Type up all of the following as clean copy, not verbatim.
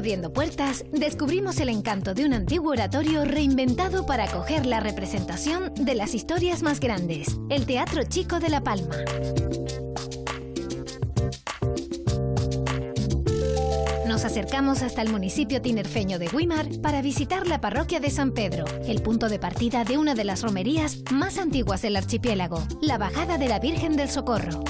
abriendo puertas, descubrimos el encanto de un antiguo oratorio reinventado para acoger la representación de las historias más grandes, el Teatro Chico de La Palma. Nos acercamos hasta el municipio tinerfeño de Güímar para visitar la parroquia de San Pedro, el punto de partida de una de las romerías más antiguas del archipiélago, la Bajada de la Virgen del Socorro.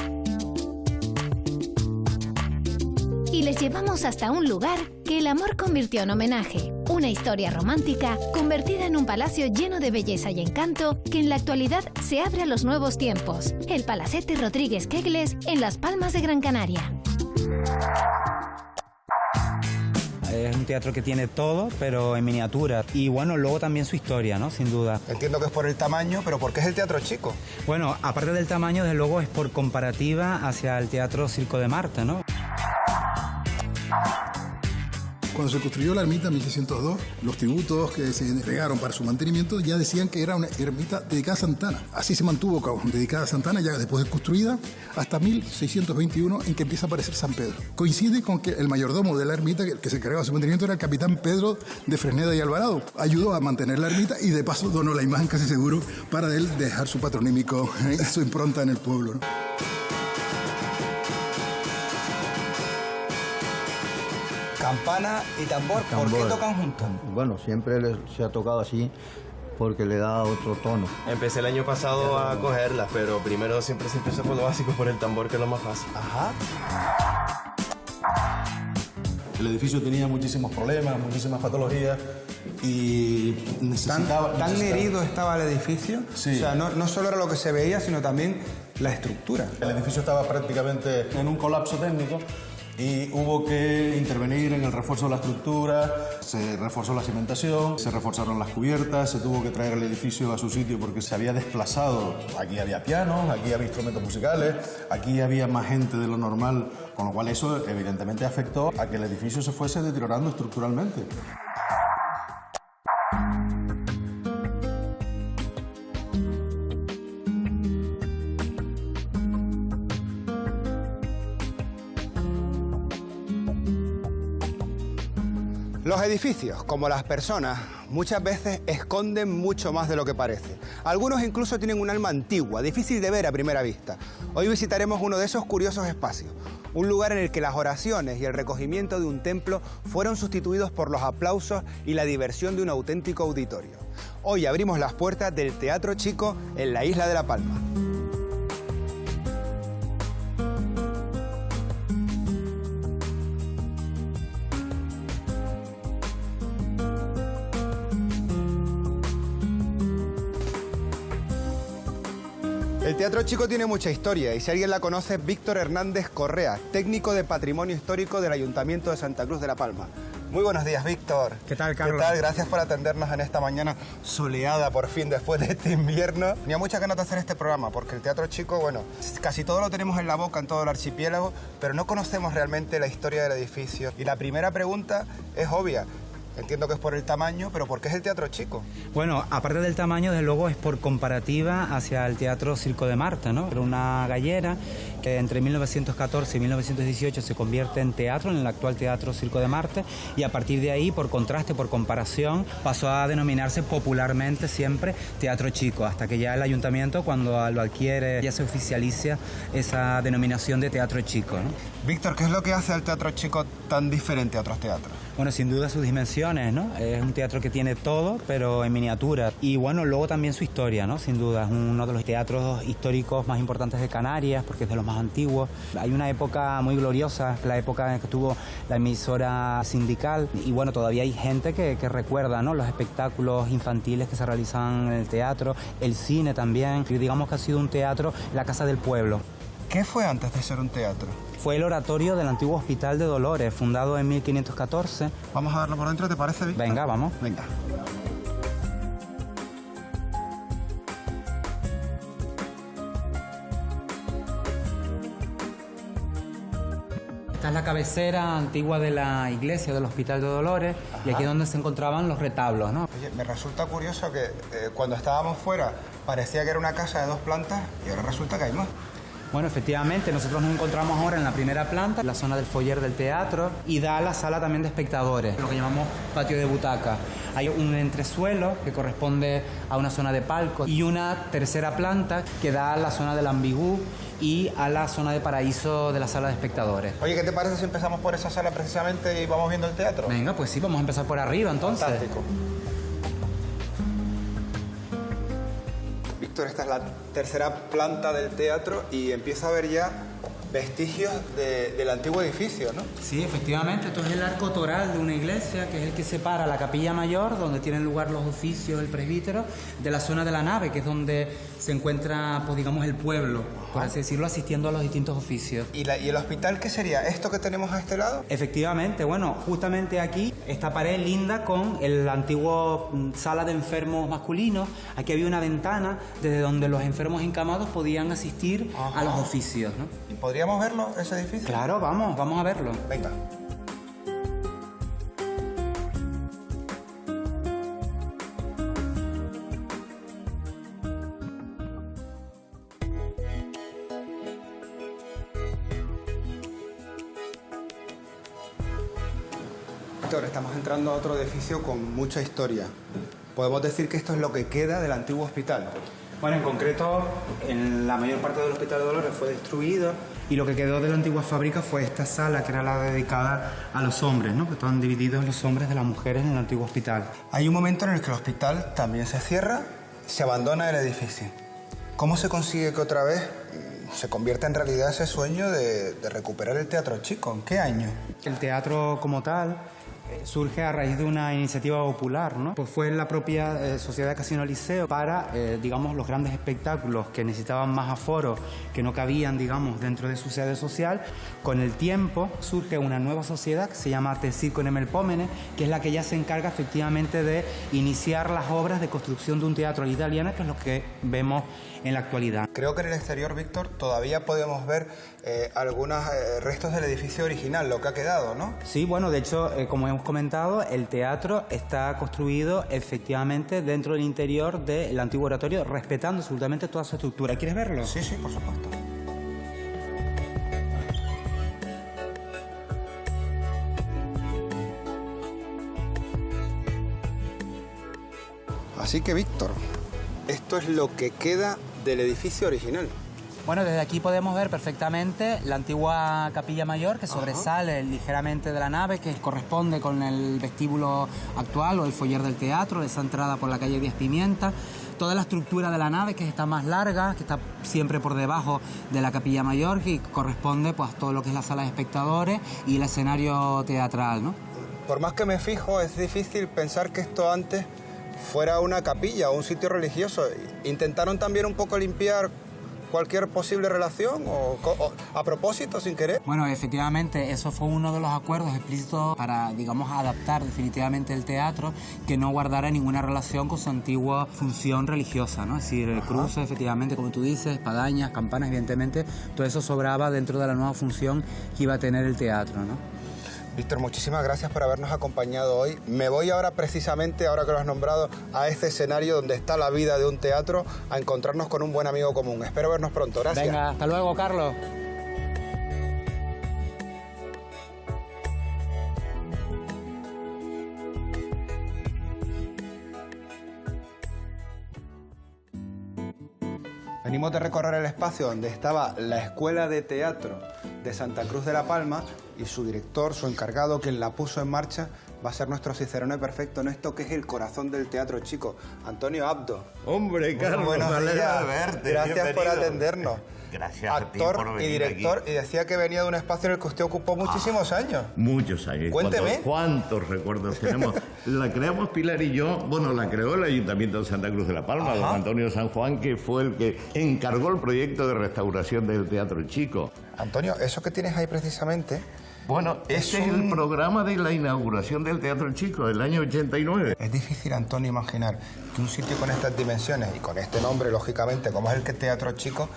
Y les llevamos hasta un lugar que el amor convirtió en homenaje, una historia romántica convertida en un palacio lleno de belleza y encanto que en la actualidad se abre a los nuevos tiempos, el Palacete Rodríguez Quegles en Las Palmas de Gran Canaria. Es un teatro que tiene todo, pero en miniatura. Y bueno, luego también su historia, ¿no? Sin duda. Entiendo que es por el tamaño, pero ¿por qué es el Teatro Chico? Bueno, aparte del tamaño, desde luego es por comparativa hacia el Teatro Circo de Marte, ¿no? Cuando se construyó la ermita en 1602, los tributos que se entregaron para su mantenimiento ya decían que era una ermita dedicada a Santana. Así se mantuvo, dedicada a Santana, ya después de construida, hasta 1621, en que empieza a aparecer San Pedro. Coincide con que el mayordomo de la ermita, que se encargaba de su mantenimiento, era el capitán Pedro de Fresneda y Alvarado. Ayudó a mantener la ermita y de paso donó la imagen, casi seguro, para él dejar su patronímico, su impronta en el pueblo, ¿no? Campana y tambor, ¿por qué tocan juntos? Bueno, siempre se ha tocado así porque le da otro tono. Empecé el año pasado a cogerlas, pero primero siempre se empieza por lo básico, por el tambor, que es lo más fácil. Ajá. El edificio tenía muchísimos problemas, muchísimas patologías y necesitaba... ¿Tan herido estaba el edificio? Sí. O sea, no solo era lo que se veía, sino también la estructura. El edificio estaba prácticamente en un colapso técnico y hubo que intervenir en el refuerzo de la estructura, se reforzó la cimentación, se reforzaron las cubiertas, se tuvo que traer el edificio a su sitio porque se había desplazado. Aquí había pianos, aquí había instrumentos musicales, aquí había más gente de lo normal, con lo cual eso evidentemente afectó a que el edificio se fuese deteriorando estructuralmente. Los edificios, como las personas, muchas veces esconden mucho más de lo que parece. Algunos incluso tienen un alma antigua, difícil de ver a primera vista. Hoy visitaremos uno de esos curiosos espacios, un lugar en el que las oraciones y el recogimiento de un templo fueron sustituidos por los aplausos y la diversión de un auténtico auditorio. Hoy abrimos las puertas del Teatro Chico en la isla de La Palma. El Teatro Chico tiene mucha historia y si alguien la conoce es Víctor Hernández Correa, técnico de Patrimonio Histórico del Ayuntamiento de Santa Cruz de La Palma. Muy buenos días, Víctor. ¿Qué tal, Carlos? ¿Qué tal? Gracias por atendernos en esta mañana soleada, por fin, después de este invierno. Tenía muchas ganas de hacer este programa porque el Teatro Chico, bueno, casi todo lo tenemos en la boca en todo el archipiélago, pero no conocemos realmente la historia del edificio. Y la primera pregunta es obvia. Entiendo que es por el tamaño, pero ¿por qué es el Teatro Chico? Bueno, aparte del tamaño, desde luego es por comparativa hacia el Teatro Circo de Marte, ¿no? Era una gallera que entre 1914 y 1918 se convierte en teatro, en el actual Teatro Circo de Marte, y a partir de ahí, por contraste, por comparación, pasó a denominarse popularmente siempre Teatro Chico, hasta que ya el Ayuntamiento, cuando lo adquiere, ya se oficializa esa denominación de Teatro Chico, ¿no? Víctor, ¿qué es lo que hace al Teatro Chico tan diferente a otros teatros? Bueno, sin duda sus dimensiones, ¿no? Es un teatro que tiene todo, pero en miniatura. Y bueno, luego también su historia, ¿no? Sin duda, es uno de los teatros históricos más importantes de Canarias, porque es de los más antiguos. Hay una época muy gloriosa, la época en que tuvo la emisora sindical. Y bueno, todavía hay gente que recuerda, ¿no? Los espectáculos infantiles que se realizan en el teatro, el cine también. Y digamos que ha sido un teatro, la casa del pueblo. ¿Qué fue antes de ser un teatro? Fue el oratorio del antiguo Hospital de Dolores, fundado en 1514. Vamos a verlo por dentro, ¿te parece, Víctor? Venga, vamos. Venga. Esta es la cabecera antigua de la iglesia del Hospital de Dolores. Ajá. Y aquí es donde se encontraban los retablos, ¿no? Oye, me resulta curioso que cuando estábamos fuera parecía que era una casa de 2 plantas y ahora resulta que hay más. Bueno, efectivamente, nosotros nos encontramos ahora en la primera planta, la zona del foyer del teatro, y da a la sala también de espectadores, lo que llamamos patio de butaca. Hay un entresuelo que corresponde a una zona de palco y una tercera planta que da a la zona del ambigú y a la zona de paraíso de la sala de espectadores. Oye, ¿qué te parece si empezamos por esa sala precisamente y vamos viendo el teatro? Venga, pues sí, vamos a empezar por arriba entonces. Fantástico. Víctor, esta es la tercera planta del teatro y empiezo a ver ya vestigios del antiguo edificio, ¿no? Sí, efectivamente, esto es el arco toral de una iglesia, que es el que separa la capilla mayor, donde tienen lugar los oficios del presbítero, de la zona de la nave, que es donde se encuentra, pues digamos, el pueblo, por así decirlo, asistiendo a los distintos oficios. ¿Y el hospital qué sería? ¿Esto que tenemos a este lado? Efectivamente, bueno, justamente aquí, esta pared linda con el antiguo sala de enfermos masculinos. Aquí había una ventana desde donde los enfermos encamados podían asistir a los oficios, ¿no? ¿Y podríamos verlo, ese edificio? Claro, vamos a verlo. Venga. Víctor, estamos entrando a otro edificio con mucha historia. Podemos decir que esto es lo que queda del antiguo hospital. Bueno, en concreto, en la mayor parte del Hospital de Dolores fue destruido y lo que quedó de la antigua fábrica fue esta sala, que era la dedicada a los hombres, ¿no? Que estaban divididos los hombres de las mujeres en el antiguo hospital. Hay un momento en el que el hospital también se cierra, se abandona el edificio. ¿Cómo se consigue que otra vez se convierta en realidad ese sueño de recuperar el Teatro Chico? ¿En qué año? El teatro como tal surge a raíz de una iniciativa popular, ¿no? Pues fue la propia Sociedad Casino Liceo para, digamos, los grandes espectáculos que necesitaban más aforo, que no cabían, digamos, dentro de su sede social. Con el tiempo surge una nueva sociedad que se llama Tecirco en Melpómenes, que es la que ya se encarga efectivamente de iniciar las obras de construcción de un teatro italiano, que es lo que vemos en la actualidad. Creo que en el exterior, Víctor, todavía podemos ver algunos restos del edificio original, lo que ha quedado, ¿no? Sí, bueno, de hecho, como hemos comentado, el teatro está construido efectivamente dentro del interior del antiguo oratorio, respetando absolutamente toda su estructura. ¿Quieres verlo? Sí, sí, por supuesto. Así que, Víctor, esto es lo que queda del edificio original. Bueno, desde aquí podemos ver perfectamente la antigua capilla mayor, que sobresale ligeramente de la nave, que corresponde con el vestíbulo actual o el foyer del teatro, esa entrada por la calle Díaz Pimienta. Toda la estructura de la nave, que está más larga, que está siempre por debajo de la capilla mayor, que corresponde pues, a todo lo que es la sala de espectadores y el escenario teatral, ¿no? Por más que me fijo, es difícil pensar que esto antes fuera una capilla o un sitio religioso. ¿Intentaron también un poco limpiar cualquier posible relación o a propósito, sin querer? Bueno, efectivamente, eso fue uno de los acuerdos explícitos para, digamos, adaptar definitivamente el teatro, que no guardara ninguna relación con su antigua función religiosa, ¿no? Es decir, cruces, efectivamente, como tú dices, espadañas, campanas, evidentemente, todo eso sobraba dentro de la nueva función que iba a tener el teatro, ¿no? Víctor, muchísimas gracias por habernos acompañado hoy. Me voy ahora precisamente, ahora que lo has nombrado, a este escenario donde está la vida de un teatro, a encontrarnos con un buen amigo común. Espero vernos pronto. Gracias. Venga, hasta luego, Carlos. Venimos de recorrer el espacio donde estaba la Escuela de Teatro de Santa Cruz de la Palma y su director, su encargado, quien la puso en marcha, va a ser nuestro cicerone perfecto en esto que es el corazón del Teatro Chico, Antonio Abdo. Hombre, Carlos, buenos me alegro días. de verte. Gracias por Bienvenido. atendernos. Gracias a ti Actor por venir y director, aquí. y decía que venía de un espacio en el que usted ocupó muchísimos años. Muchos años. Cuénteme. ¿Cuántos recuerdos tenemos? La creamos Pilar y yo, bueno, la creó el Ayuntamiento de Santa Cruz de la Palma, don Antonio San Juan, que fue el que encargó el proyecto de restauración del Teatro Chico. Antonio, eso que tienes ahí precisamente... Bueno, este es el programa de la inauguración del Teatro Chico del año 89. Es difícil, Antonio, imaginar que un sitio con estas dimensiones y con este nombre, lógicamente, como es el que Teatro Chico,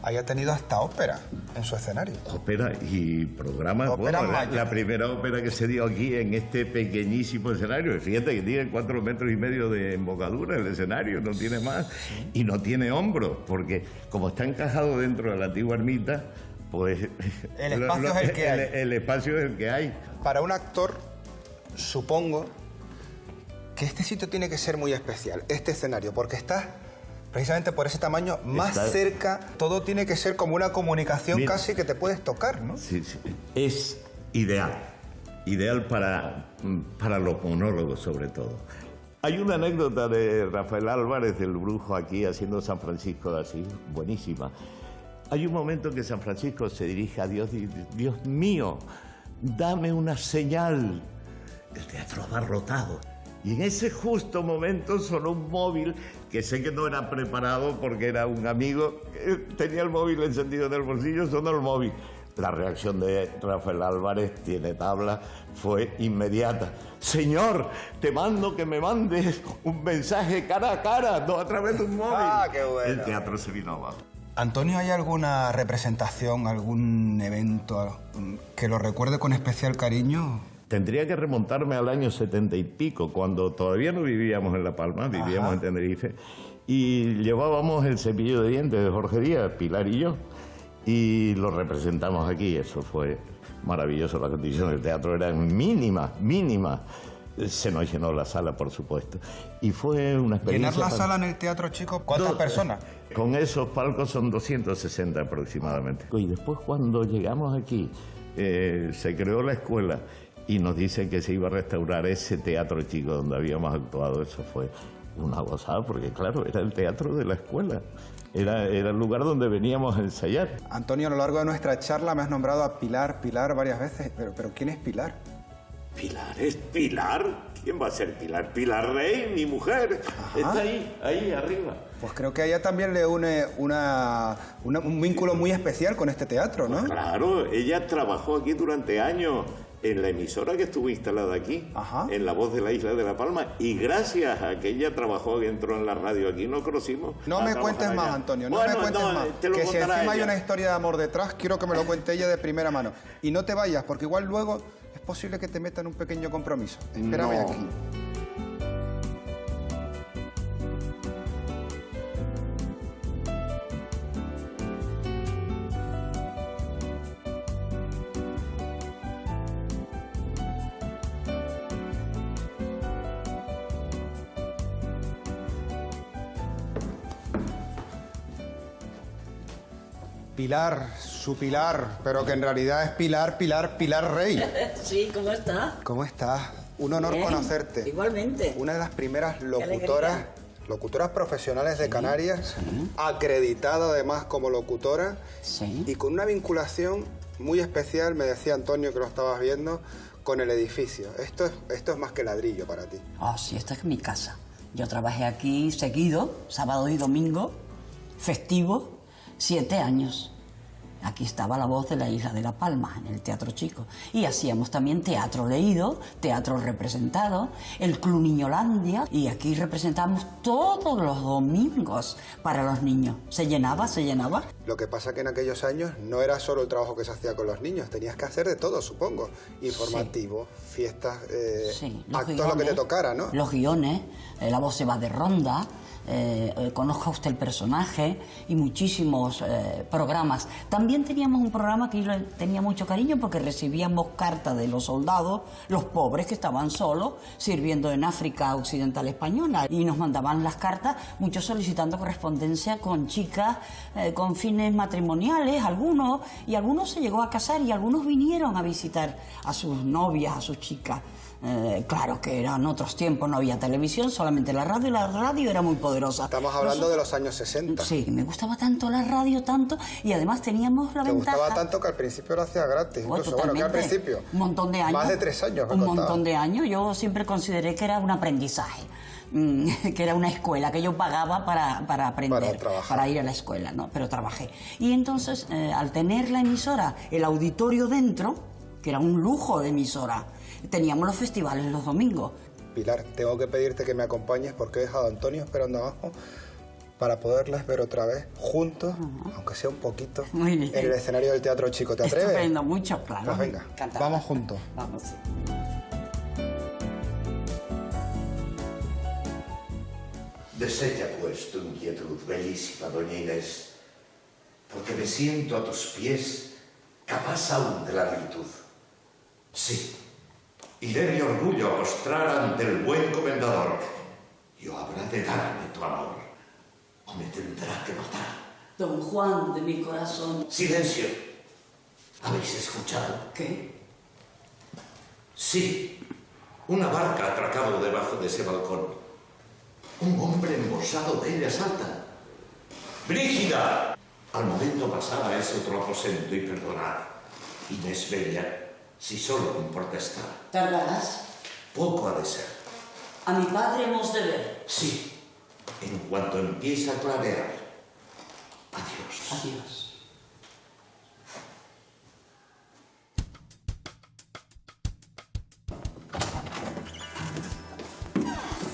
haya tenido hasta ópera en su escenario. Ópera y programas. Ópera bueno, la primera ópera que se dio aquí en este pequeñísimo escenario. Fíjate que tiene 4,5 metros de embocadura el escenario, no tiene más. Y no tiene hombros, porque como está encajado dentro de la antigua ermita, pues... El espacio es el que hay. El espacio es el que hay. Para un actor, supongo que este sitio tiene que ser muy especial, este escenario, porque estás precisamente por ese tamaño más cerca, todo tiene que ser como una comunicación. Mira, casi que te puedes tocar, ¿no? Sí, sí. Es ideal para los monólogos sobre todo. Hay una anécdota de Rafael Álvarez, del Brujo, aquí haciendo San Francisco de Asís, buenísima. Hay un momento en que San Francisco se dirige a Dios y dice: Dios mío, dame una señal. El teatro abarrotado. Y en ese justo momento sonó un móvil, que sé que no era preparado porque era un amigo, tenía el móvil encendido en el bolsillo, sonó el móvil. La reacción de Rafael Álvarez, tiene tabla, fue inmediata. Señor, te mando que me mandes un mensaje cara a cara, no a través de un móvil. ¡Ah, qué bueno! El teatro se vino abajo. Antonio, ¿hay alguna representación, algún evento que lo recuerde con especial cariño? Tendría que remontarme al año 70 y pico, cuando todavía no vivíamos en La Palma, vivíamos en Tenerife, y llevábamos el cepillo de dientes de Jorge Díaz, Pilar y yo, y lo representamos aquí. Eso fue maravilloso. Las condiciones del teatro eran mínimas. Se nos llenó la sala, por supuesto, y fue una experiencia... ¿Llenar la sala en el teatro, chicos? ¿Cuántas personas? Con esos palcos son 260 aproximadamente. Y después, cuando llegamos aquí, se creó la escuela y nos dicen que se iba a restaurar ese teatro chico donde habíamos actuado. Eso fue una gozada, porque claro, era el teatro de la escuela. Era el lugar donde veníamos a ensayar. Antonio, a lo largo de nuestra charla me has nombrado a Pilar varias veces. ¿Pero quién es Pilar? ¿Pilar? ¿Es Pilar? ¿Quién va a ser Pilar? Pilar Rey, mi mujer. Ajá. Está ahí arriba. Pues creo que a ella también le une un vínculo muy especial con este teatro, ¿no? Pues claro, ella trabajó aquí durante años en la emisora que estuvo instalada aquí, en La Voz de la Isla de La Palma, y gracias a que ella trabajó, que entró en la radio aquí, nos conocimos. No me cuentes más, Antonio, no me cuentes más. Que si encima hay una historia de amor detrás, quiero que me lo cuente ella de primera mano. Y no te vayas, porque igual luego es posible que te metan un pequeño compromiso. Espérame aquí. Pilar, su Pilar, pero que en realidad es Pilar Rey. Sí, ¿cómo estás? ¿Cómo estás? Un honor conocerte. Igualmente. Una de las primeras locutoras profesionales de Canarias, acreditada además como locutora, y con una vinculación muy especial, me decía Antonio que lo estabas viendo, con el edificio. Esto es más que ladrillo para ti. Sí, esta es mi casa. Yo trabajé aquí seguido, sábado y domingo, festivo, 7 años. Aquí estaba La Voz de la Isla de La Palma, en el Teatro Chico. Y hacíamos también teatro leído, teatro representado, el Club Niñolandia. Y aquí representamos todos los domingos para los niños. Se llenaba. Lo que pasa que en aquellos años no era solo el trabajo que se hacía con los niños. Tenías que hacer de todo, supongo. Informativo, fiestas, actos, guiones, lo que te tocara, ¿no? Los guiones, La Voz se va de ronda, conozca usted el personaje y muchísimos programas. También teníamos un programa que yo le tenía mucho cariño porque recibíamos cartas de los soldados, los pobres que estaban solos, sirviendo en África Occidental Española, y nos mandaban las cartas, muchos solicitando correspondencia con chicas con fines matrimoniales, algunos se llegó a casar y algunos vinieron a visitar a sus novias, a sus chicas. Claro que eran otros tiempos, no había televisión, solamente la radio, y la radio era muy poderosa. Estamos hablando de los años 60. Sí, me gustaba tanto la radio, y además teníamos la ventaja... Te gustaba tanto que al principio lo hacía gratis, incluso, que al principio... Un montón de años. Más de 3 años, Un montón de años, yo siempre consideré que era un aprendizaje, que era una escuela, que yo pagaba para aprender, para ir a la escuela, ¿no? Pero trabajé. Y entonces, al tener la emisora, el auditorio dentro, que era un lujo de emisora, teníamos los festivales los domingos. Pilar, tengo que pedirte que me acompañes porque he dejado a Antonio esperando abajo. para poderlas ver otra vez juntos, aunque sea un poquito, Muy bien. en el escenario del Teatro Chico. ¿Te atreves? Estupendo, mucho, claro. Pues venga, Encantada. vamos juntos. Vamos. Desella pues tu inquietud, bellísima doña Inés, porque me siento a tus pies capaz aún de la virtud. Sí, iré mi orgullo a mostrar ante el buen comendador, y o habrá de darme tu amor, o me tendrá que matar. Don Juan de mi corazón. Silencio. ¿Habéis escuchado? ¿Qué? Sí, una barca ha atracado debajo de ese balcón. Un hombre embosado de ella salta. ¡Brígida! Al momento pasar a ese otro aposento y perdonad. Inés Bella, si solo te importa estar. ¿Tardarás? Poco ha de ser. A mi padre hemos de ver. Sí, en cuanto empiece a clarear. Adiós. Adiós.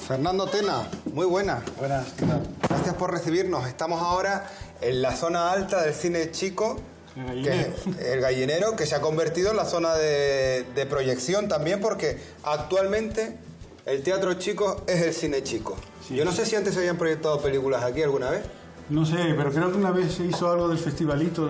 Fernando Tena, muy buena. Buenas, ¿qué tal? Gracias por recibirnos. Estamos ahora en la zona alta del cine chico, que es el Gallinero, que se ha convertido en la zona de proyección también, porque actualmente el Teatro Chico es el cine chico. Sí. Yo no sé si antes se habían proyectado películas aquí alguna vez. No sé, pero creo que una vez se hizo algo del festivalito,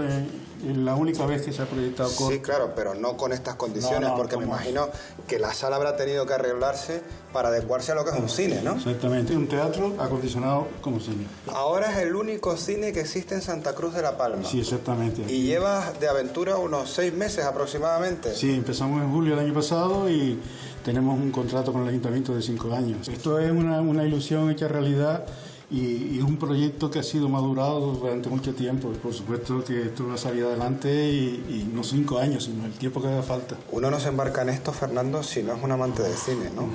la única vez que se ha proyectado corto. Sí, claro, pero no con estas condiciones, No, porque me imagino que la sala habrá tenido que arreglarse para adecuarse a lo que es un cine, ¿no? Exactamente, un teatro acondicionado como cine. Ahora es el único cine que existe en Santa Cruz de la Palma. Sí, exactamente. Y llevas de aventura unos 6 meses aproximadamente. Sí, empezamos en julio del año pasado y tenemos un contrato con el ayuntamiento de 5 años. Esto es una ilusión hecha realidad y un proyecto que ha sido madurado durante mucho tiempo. Por supuesto que esto va a salir adelante y no 5 años, sino el tiempo que haga falta. Uno no se embarca en esto, Fernando, si no es un amante del cine, ¿no?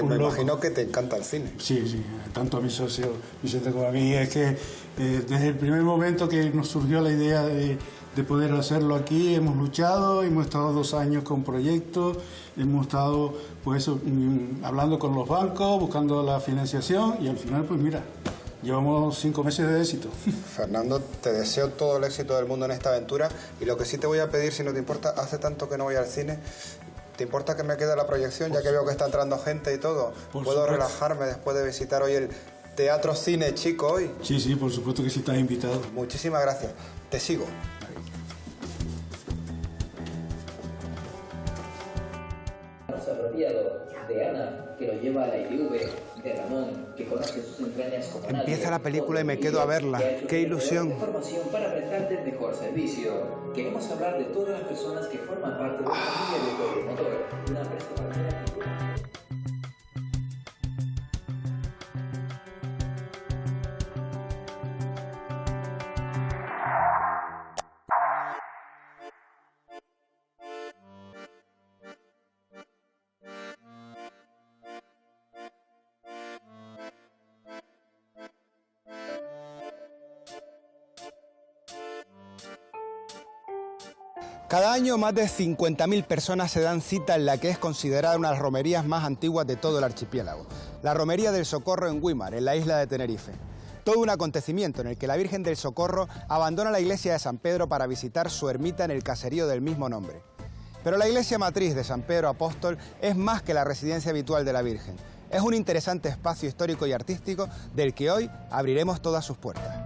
Me imagino que te encanta el cine. Sí, sí, tanto a mi socio Vicente como a mí. Es que desde el primer momento que nos surgió la idea de poder hacerlo aquí, hemos luchado, hemos estado 2 años con proyectos, hemos estado pues hablando con los bancos, buscando la financiación y al final pues mira, llevamos 5 meses de éxito. Fernando, te deseo todo el éxito del mundo en esta aventura y lo que sí te voy a pedir, si no te importa, hace tanto que no voy al cine, ¿te importa que me quede la proyección, ya que veo que está entrando gente y todo? ¿Puedo relajarme después de visitar hoy el Teatro Cine Chico hoy? Sí, sí, por supuesto que sí, estás invitado. Muchísimas gracias. Te sigo. Apropiado de Ana, que lo lleva a la ITV, de Ramón, que conoce sus entrañas como nadie. Empieza la película y me quedo a verla. ¡Qué ilusión! Información para prestarte el mejor servicio. Queremos hablar de todas las personas que forman parte de la familia de Autores Motor, una empresa partnera. Cada año más de 50.000 personas se dan cita en la que es considerada una de las romerías más antiguas de todo el archipiélago, la Romería del Socorro en Güímar, en la isla de Tenerife. Todo un acontecimiento en el que la Virgen del Socorro abandona la iglesia de San Pedro para visitar su ermita en el caserío del mismo nombre. Pero la iglesia matriz de San Pedro Apóstol es más que la residencia habitual de la Virgen. Es un interesante espacio histórico y artístico del que hoy abriremos todas sus puertas.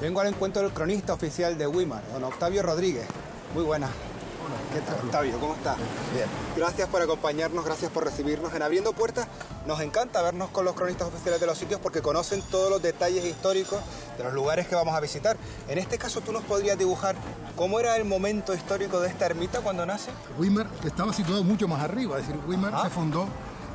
Vengo al encuentro del cronista oficial de Güímar, don Octavio Rodríguez. Muy buenas. ¿Qué tal, Octavio? ¿Cómo estás? Bien. Gracias por acompañarnos, gracias por recibirnos. En Abriendo Puertas nos encanta vernos con los cronistas oficiales de los sitios porque conocen todos los detalles históricos de los lugares que vamos a visitar. En este caso, ¿tú nos podrías dibujar cómo era el momento histórico de esta ermita cuando nace? Güímar estaba situado mucho más arriba, es decir, Güímar se fundó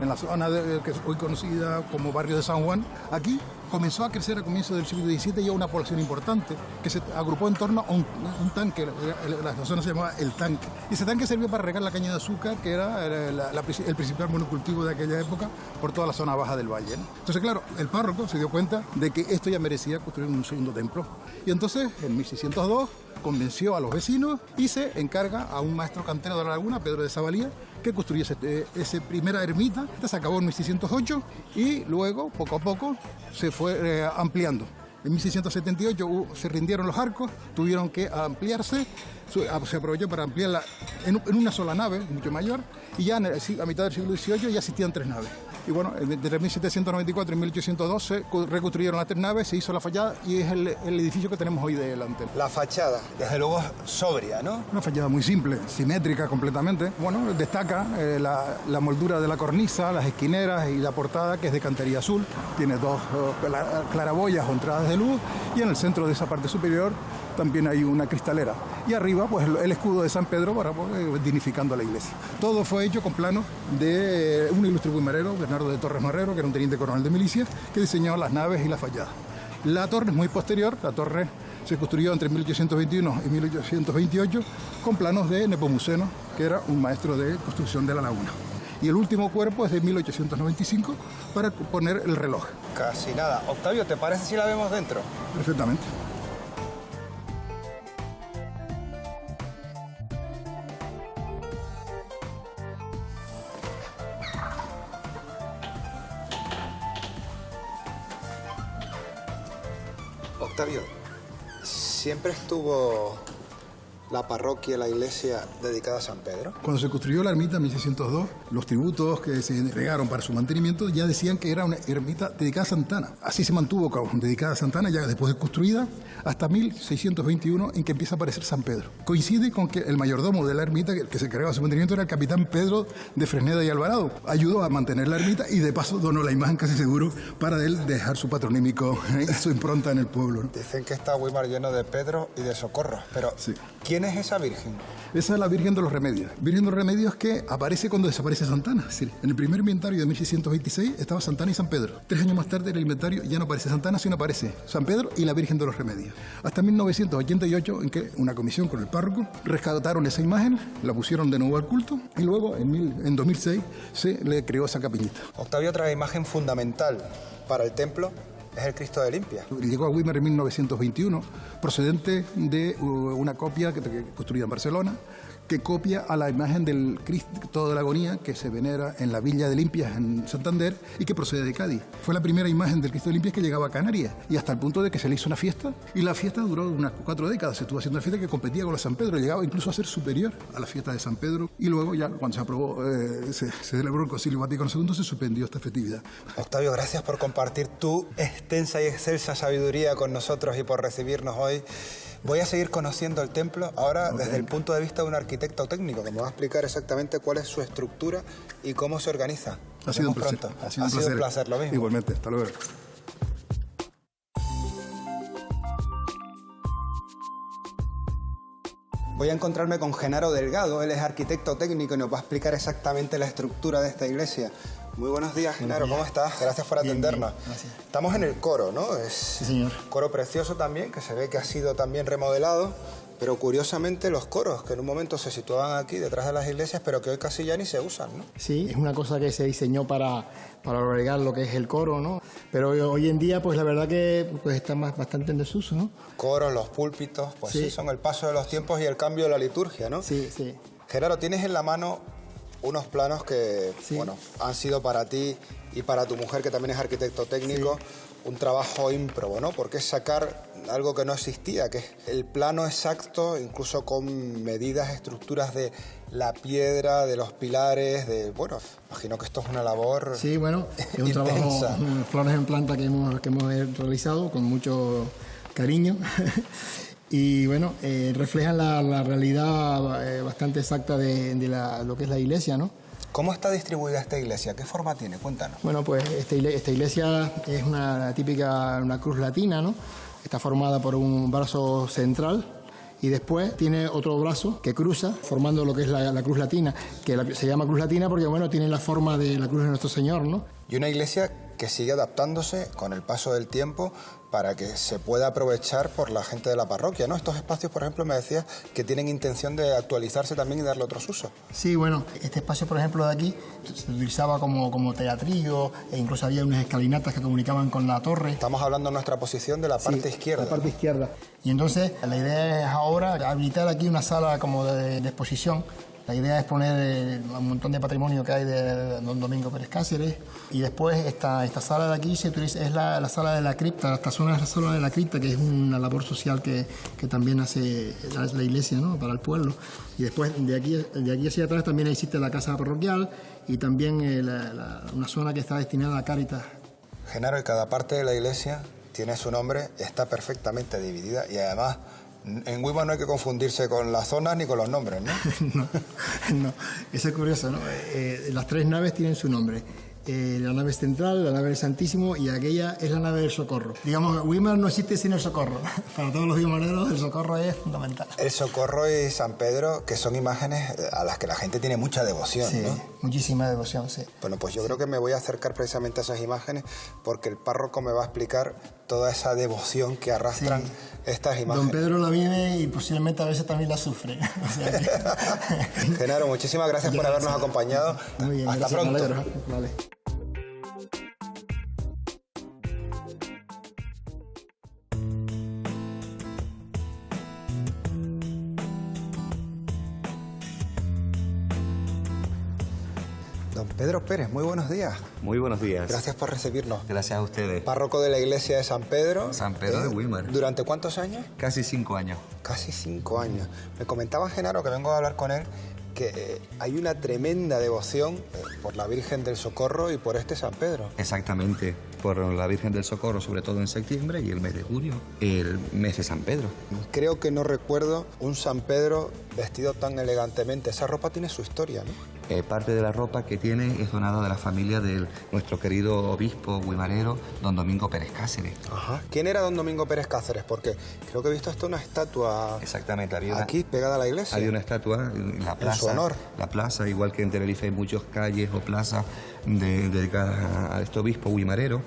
en la zona que es hoy conocida como barrio de San Juan. Aquí comenzó a crecer a comienzos del siglo XVII ya una población importante que se agrupó en torno a un tanque, la zona se llamaba El Tanque. Y ese tanque servía para regar la caña de azúcar, que era el principal monocultivo de aquella época por toda la zona baja del valle, ¿no? Entonces, claro, el párroco se dio cuenta de que esto ya merecía construir un segundo templo. Y entonces, en 1602, convenció a los vecinos y se encarga a un maestro cantero de la laguna, Pedro de Zavalía, que construyese esa primera ermita. Esta se acabó en 1608 y luego, poco a poco, se fue ampliando. En 1678 se rindieron los arcos, tuvieron que ampliarse, se aprovechó para ampliarla en una sola nave, mucho mayor, y ya a mitad del siglo XVIII ya existían 3 naves. Y bueno, entre 1794 y 1802 se reconstruyeron las 3 naves, se hizo la fachada y es el edificio que tenemos hoy delante. La fachada, desde luego sobria, ¿no? Una fachada muy simple, simétrica completamente. Bueno, destaca la moldura de la cornisa, las esquineras y la portada, que es de cantería azul. Tiene 2 claraboyas o entradas de luz y en el centro de esa parte superior también hay una cristalera. Y arriba, pues el escudo de San Pedro para dignificando la iglesia. Todo fue hecho con planos de un ilustre buimarero, Bernardo de Torres Marrero, que era un teniente coronel de milicias, que diseñó las naves y la fachada. La torre es muy posterior, la torre se construyó entre 1821 y 1828 con planos de Nepomuceno, que era un maestro de construcción de la laguna. Y el último cuerpo es de 1895 para poner el reloj. Casi nada. Octavio, ¿te parece si la vemos dentro? Perfectamente. Octavio, ¿siempre estuvo la parroquia, la iglesia dedicada a San Pedro? Cuando se construyó la ermita en 1602, los tributos que se entregaron para su mantenimiento ya decían que era una ermita dedicada a Santa Ana. Así se mantuvo, dedicada a Santa Ana, ya después de construida, hasta 1621, en que empieza a aparecer San Pedro. Coincide con que el mayordomo de la ermita, que se encargaba de su mantenimiento, era el capitán Pedro de Fresneda y Alvarado. Ayudó a mantener la ermita y de paso donó la imagen, casi seguro, para él dejar su patronímico y su impronta en el pueblo, ¿no? Dicen que está Weimar lleno de Pedro y de Socorro, pero sí. ¿Quién es esa Virgen? Esa es la Virgen de los Remedios. Virgen de los Remedios que aparece cuando desaparece Santa Ana. Es decir, en el primer inventario de 1626 estaba Santa Ana y San Pedro. 3 años más tarde en el inventario ya no aparece Santa Ana, sino aparece San Pedro y la Virgen de los Remedios. Hasta 1988, en que una comisión con el párroco rescataron esa imagen, la pusieron de nuevo al culto y luego en 2006 se le creó esa capillita. Octavio, otra imagen fundamental para el templo es el Cristo de Limpia. Llegó a Weimar en 1921, procedente de una copia que construida en Barcelona, que copia a la imagen del Cristo de la Agonía que se venera en la Villa de Limpias en Santander y que procede de Cádiz. Fue la primera imagen del Cristo de Limpias que llegaba a Canarias y hasta el punto de que se le hizo una fiesta y la fiesta duró unas 4 décadas. Se estuvo haciendo una fiesta que competía con la San Pedro, llegaba incluso a ser superior a la fiesta de San Pedro y luego ya cuando se aprobó, se celebró el Concilio Vaticano II, se suspendió esta festividad. Octavio, gracias por compartir tu extensa y excelsa sabiduría con nosotros y por recibirnos hoy. Voy a seguir conociendo el templo ahora desde el punto de vista de un arquitecto técnico que me va a explicar exactamente cuál es su estructura y cómo se organiza. Ha sido un placer. Ha sido un placer, lo mismo. Igualmente, hasta luego. Voy a encontrarme con Genaro Delgado, él es arquitecto técnico y nos va a explicar exactamente la estructura de esta iglesia. Muy buenos días, Genaro, ¿cómo estás? Gracias por atendernos. Bien, gracias. Estamos en el coro, ¿no? Sí, señor. Coro precioso también, que se ve que ha sido también remodelado, pero curiosamente los coros, que en un momento se situaban aquí detrás de las iglesias, pero que hoy casi ya ni se usan, ¿no? Sí, es una cosa que se diseñó para albergar lo que es el coro, ¿no? Pero hoy en día, pues la verdad que pues, está bastante en desuso, ¿no? Coros, los púlpitos, pues sí, son el paso de los tiempos y el cambio de la liturgia, ¿no? Sí, sí. Genaro, tienes en la mano unos planos que, bueno, han sido para ti y para tu mujer, que también es arquitecto técnico, un trabajo ímprobo, ¿no? Porque es sacar algo que no existía, que es el plano exacto, incluso con medidas, estructuras de la piedra, de los pilares, de... Bueno, imagino que esto es una labor Sí, bueno, es un trabajo, planos en planta que hemos realizado con mucho cariño. Y bueno, reflejan la realidad bastante exacta de lo que es la iglesia, ¿no? ¿Cómo está distribuida esta iglesia? ¿Qué forma tiene? Cuéntanos. Bueno, pues esta iglesia es una cruz latina, ¿no? Está formada por un brazo central y después tiene otro brazo que cruza, formando lo que es la cruz latina, que se llama cruz latina porque, bueno, tiene la forma de la cruz de Nuestro Señor, ¿no? Y una iglesia que sigue adaptándose con el paso del tiempo para que se pueda aprovechar por la gente de la parroquia, ¿no? Estos espacios, por ejemplo, me decías que tienen intención de actualizarse también y darle otros usos. Sí, bueno, este espacio, por ejemplo, de aquí se utilizaba como teatrillo, e incluso había unas escalinatas que comunicaban con la torre. Estamos hablando en nuestra posición de la parte izquierda. La parte izquierda. Y entonces la idea es ahora habilitar aquí una sala como de exposición. La idea es poner un montón de patrimonio que hay de don Domingo Pérez Cáceres, y después esta sala de aquí se utiliza, es la sala de la cripta. Esta zona es la sala de la cripta, que es una labor social que también hace la iglesia, ¿no?, para el pueblo. Y después de aquí hacia atrás también existe la casa parroquial y también una zona que está destinada a Cáritas. Genaro, y cada parte de la iglesia tiene su nombre, está perfectamente dividida y además en Weimar no hay que confundirse con las zonas ni con los nombres, ¿no? No, eso es curioso, ¿no? Las tres naves tienen su nombre. La nave central, la nave del Santísimo, y aquella es la nave del Socorro. Digamos, Weimar no existe sin el Socorro. Para todos los weimareros el Socorro es fundamental. El Socorro y San Pedro, que son imágenes a las que la gente tiene mucha devoción, sí, ¿no? Muchísima devoción, sí. Bueno, pues yo creo que me voy a acercar precisamente a esas imágenes porque el párroco me va a explicar toda esa devoción que arrastran estas imágenes. Don Pedro la vive y posiblemente a veces también la sufre. O sea que... Genaro, muchísimas gracias por habernos acompañado. Muy bien, hasta gracias, pronto. Vale. Don Pedro Pérez, muy buenos días. Muy buenos días. Gracias por recibirnos. Gracias a ustedes. Párroco de la iglesia de San Pedro. San Pedro de Weimar. ¿Durante cuántos años? Casi 5 años. Casi 5 años. Me comentaba Genaro, que vengo a hablar con él, que hay una tremenda devoción por la Virgen del Socorro y por este San Pedro. Exactamente, por la Virgen del Socorro, sobre todo en septiembre, y el mes de junio, el mes de San Pedro. Creo que no recuerdo un San Pedro vestido tan elegantemente. Esa ropa tiene su historia, ¿no? Parte de la ropa que tiene es donada de la familia de nuestro querido obispo wimarero, don Domingo Pérez Cáceres. Ajá. ¿Quién era don Domingo Pérez Cáceres? Porque creo que he visto hasta una estatua. Exactamente, había aquí pegada a la iglesia. Hay una estatua en la plaza. En su honor. La plaza, igual que en Tenerife hay muchas calles o plazas dedicadas a este obispo wimarero,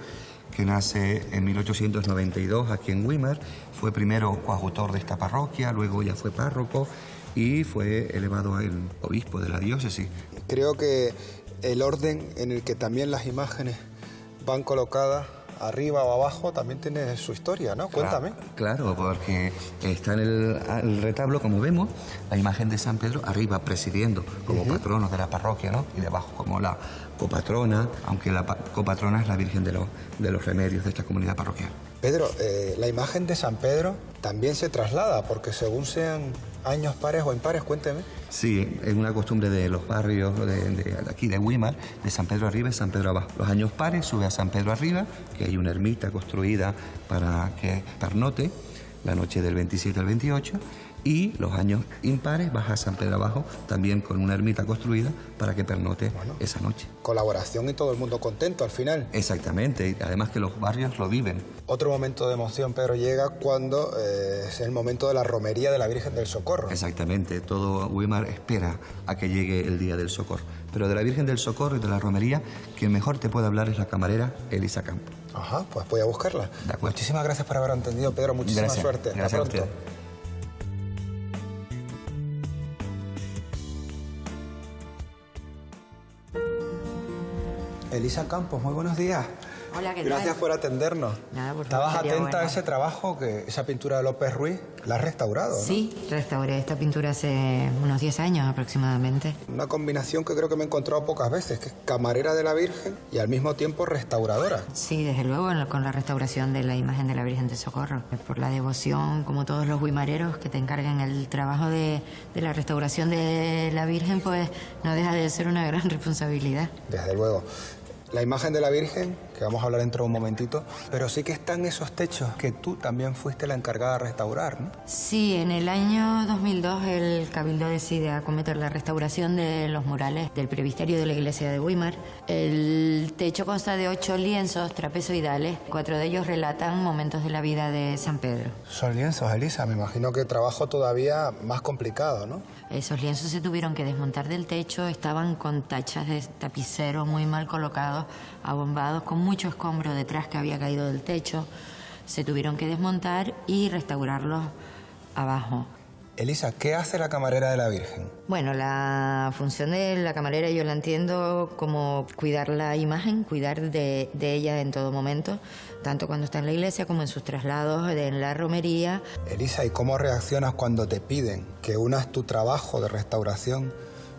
que nace en 1892 aquí en Weimar. Fue primero coadjutor de esta parroquia, luego ya fue párroco y fue elevado a el obispo de la diócesis. Creo que el orden en el que también las imágenes van colocadas arriba o abajo también tiene su historia, ¿no? Cuéntame. Claro, porque está en el retablo, como vemos, la imagen de San Pedro arriba presidiendo como patrono de la parroquia, ¿no? Y debajo como la copatrona, aunque la copatrona es la Virgen de los Remedios de esta comunidad parroquial. Pedro, la imagen de San Pedro también se traslada, porque según sean años pares o impares, cuénteme. Sí, es una costumbre de los barrios de aquí de Weimar, de San Pedro arriba y San Pedro abajo. Los años pares sube a San Pedro arriba, que hay una ermita construida para que pernote la noche del 27 al 28, y los años impares baja a San Pedro abajo, también con una ermita construida para que pernote esa noche. Colaboración y todo el mundo contento al final. Exactamente, y además que los barrios lo viven. Otro momento de emoción, Pedro, llega cuando es el momento de la romería de la Virgen del Socorro. Exactamente, todo Weimar espera a que llegue el día del Socorro. Pero de la Virgen del Socorro y de la romería, quien mejor te puede hablar es la camarera Elisa Campos. Ajá, pues voy a buscarla. De acuerdo. Muchísimas gracias por haber entendido, Pedro. Muchísima suerte. Gracias Hasta pronto. A usted. Elisa Campos, muy buenos días. Hola, ¿qué tal? Gracias por atendernos. Nada, por favor. Estabas atenta a ese trabajo, esa pintura de López Ruiz, la has restaurado, ¿no? Sí, restauré esta pintura hace unos 10 años aproximadamente. Una combinación que creo que me he encontrado pocas veces, que es camarera de la Virgen y al mismo tiempo restauradora. Sí, desde luego, con la restauración de la imagen de la Virgen del Socorro. Por la devoción, como todos los wimareros que te encargan el trabajo de la restauración de la Virgen, pues no deja de ser una gran responsabilidad. Desde luego. La imagen de la Virgen, que vamos a hablar dentro de un momentito, pero sí que están esos techos que tú también fuiste la encargada de restaurar, ¿no? Sí, en el año 2002 el Cabildo decide acometer la restauración de los murales del presbiterio de la iglesia de Weimar. El techo consta de 8 lienzos trapezoidales. 4 de ellos relatan momentos de la vida de San Pedro. Son lienzos, Elisa. Me imagino que trabajo todavía más complicado, ¿no? Esos lienzos se tuvieron que desmontar del techo. Estaban con tachas de tapicero muy mal colocados, abombados, con mucho escombro detrás que había caído del techo. Se tuvieron que desmontar y restaurarlos abajo. Elisa, ¿qué hace la camarera de la Virgen? Bueno, la función de la camarera yo la entiendo como cuidar la imagen, cuidar de ella en todo momento, tanto cuando está en la iglesia como en sus traslados, en la romería. Elisa, ¿y cómo reaccionas cuando te piden que unas tu trabajo de restauración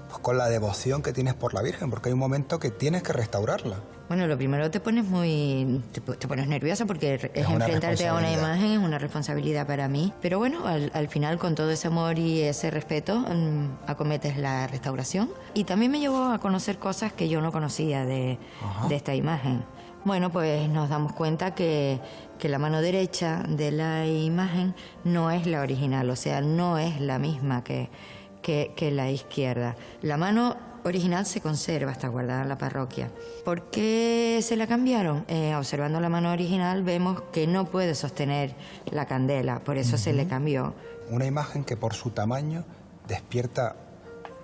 pues, con la devoción que tienes por la Virgen? Porque hay un momento que tienes que restaurarla. Bueno, lo primero te pones nerviosa porque es enfrentarte a una imagen, es una responsabilidad para mí. Pero bueno, al final con todo ese amor y ese respeto acometes la restauración. Y también me llevó a conocer cosas que yo no conocía de esta imagen. Bueno, pues nos damos cuenta que la mano derecha de la imagen no es la original, o sea, no es la misma que la izquierda. La mano original se conserva, está guardada en la parroquia. ¿Por qué se la cambiaron? Observando la mano original vemos que no puede sostener la candela, por eso se le cambió. Una imagen que por su tamaño despierta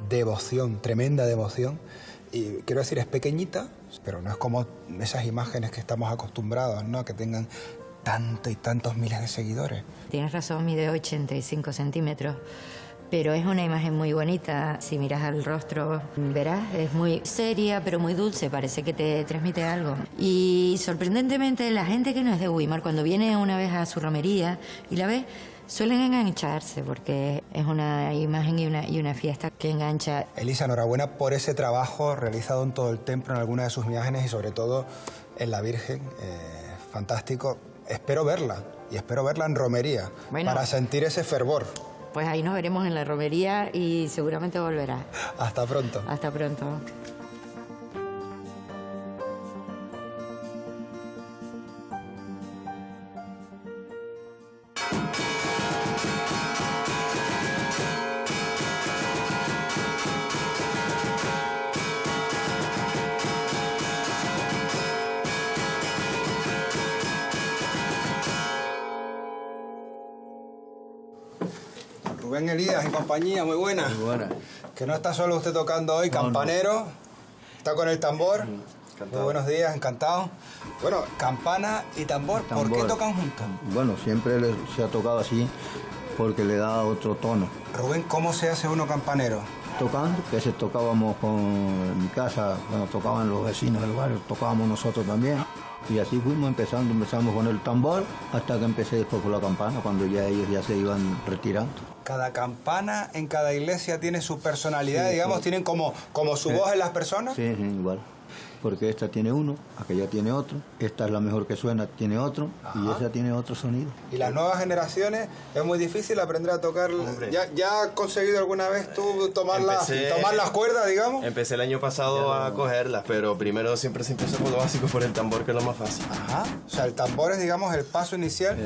devoción, tremenda devoción. Y quiero decir, es pequeñita, pero no es como esas imágenes que estamos acostumbrados, ¿no? Que tengan tantos y tantos miles de seguidores. Tienes razón, mide 85 centímetros. Pero es una imagen muy bonita. Si miras al rostro, verás, es muy seria, pero muy dulce, parece que te transmite algo. Y sorprendentemente, la gente que no es de Güímar, cuando viene una vez a su romería y la ve, suelen engancharse, porque es una imagen y una fiesta que engancha. Elisa, enhorabuena por ese trabajo realizado en todo el templo, en algunas de sus imágenes y sobre todo en la Virgen. Fantástico. Espero verla, y espero verla en romería, para sentir ese fervor. Pues ahí nos veremos en la romería y seguramente volverá. Hasta pronto. Hasta pronto. Rubén Elías y compañía, muy buena. Muy buena. Que no está solo usted tocando hoy, campanero, está con el tambor. Muy buenos días, encantado. Bueno, campana y tambor, ¿por qué tocan juntos? Bueno, siempre se ha tocado así porque le da otro tono. Rubén, ¿cómo se hace uno campanero? Tocando, que se tocábamos en mi casa, cuando tocaban los vecinos del barrio, tocábamos nosotros también. Y así fuimos empezamos con el tambor hasta que empecé después con la campana, cuando ya ellos ya se iban retirando. Cada campana en cada iglesia tiene su personalidad, digamos, tienen como su voz en las personas. Sí, igual. Porque esta tiene uno, aquella tiene otro, esta es la mejor que suena, tiene otro, y esa tiene otro sonido. Y las nuevas generaciones es muy difícil aprender a tocar. ¿Ya has conseguido alguna vez tú tomar las cuerdas, digamos? Empecé el año pasado a cogerlas, pero primero siempre se empieza por lo básico, por el tambor, que es lo más fácil. Ajá. O sea, el tambor es, digamos, el paso inicial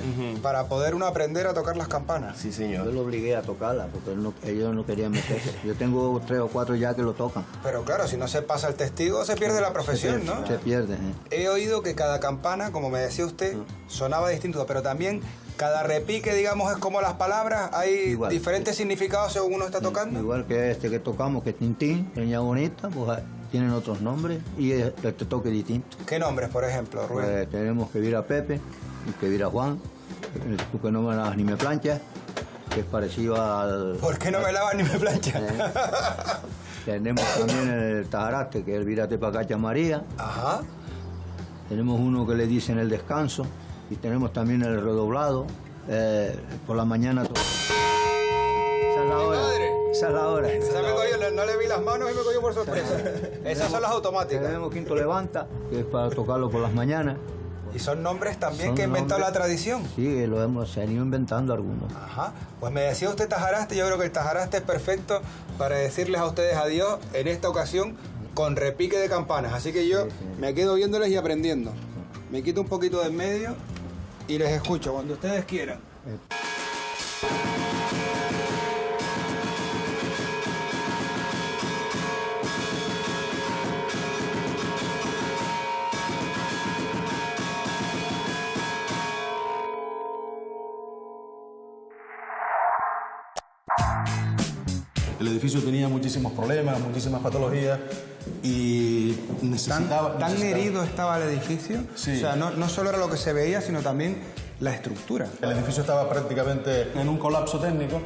para poder uno aprender a tocar las campanas. Sí, señor. Yo lo obligué a tocarla, porque ellos no querían meterse. Yo tengo 3 o 4 ya que lo tocan. Pero claro, si no se pasa el testigo, se pierde la profesión, ¿no? Se pierde. He oído que cada campana, como me decía usted, sonaba distinto, pero también cada repique, digamos, es como las palabras, hay diferentes significados según uno está tocando. Igual que este que tocamos, que es Tintín, Peña Bonita, pues tienen otros nombres y este toque distinto. ¿Qué nombres, por ejemplo, Rubén? Pues tenemos que vir a Pepe, que vir a Juan, tú que no me lavas ni me planchas, que es parecido al... ¿Por qué no me lavas ni me planchas? Tenemos también el Tajarate, que es el Vírate pa' Cacha María. Ajá. Tenemos uno que le dicen el descanso. Y tenemos también el redoblado. Por la mañana... Esa es la hora. Esa es la hora. No le vi las manos y me cogió por sorpresa. Esas son las automáticas. Tenemos Quinto Levanta, que es para tocarlo por las mañanas. Y son nombres también que inventó la tradición. Sí, se han ido inventando algunos. Ajá. Pues me decía usted Tajaraste, yo creo que el Tajaraste es perfecto para decirles a ustedes adiós en esta ocasión con repique de campanas. Así que yo me quedo viéndoles y aprendiendo. Me quito un poquito de en medio y les escucho cuando ustedes quieran. El edificio tenía muchísimos problemas, muchísimas patologías y necesitaba... ¿Tan herido estaba el edificio? Sí. O sea, no solo era lo que se veía, sino también la estructura. El edificio estaba prácticamente en un colapso técnico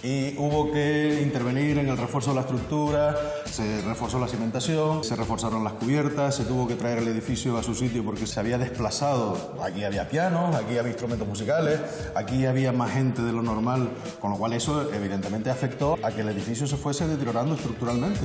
y hubo que intervenir en el refuerzo de la estructura, se reforzó la cimentación, se reforzaron las cubiertas, se tuvo que traer el edificio a su sitio porque se había desplazado. Aquí había pianos, aquí había instrumentos musicales, aquí había más gente de lo normal, con lo cual eso evidentemente afectó a que el edificio se fuese deteriorando estructuralmente.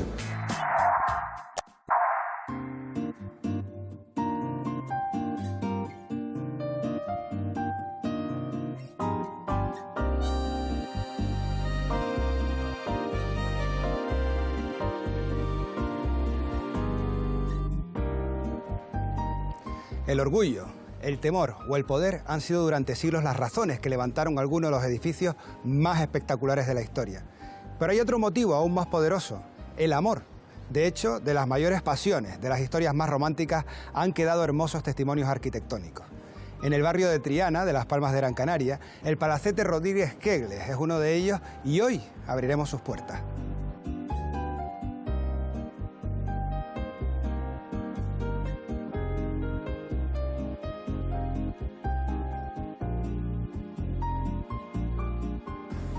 El orgullo, el temor o el poder han sido durante siglos las razones que levantaron algunos de los edificios más espectaculares de la historia. Pero hay otro motivo aún más poderoso, el amor. De hecho, de las mayores pasiones, de las historias más románticas, han quedado hermosos testimonios arquitectónicos. En el barrio de Triana, de Las Palmas de Gran Canaria, el Palacete Rodríguez Kegles es uno de ellos y hoy abriremos sus puertas.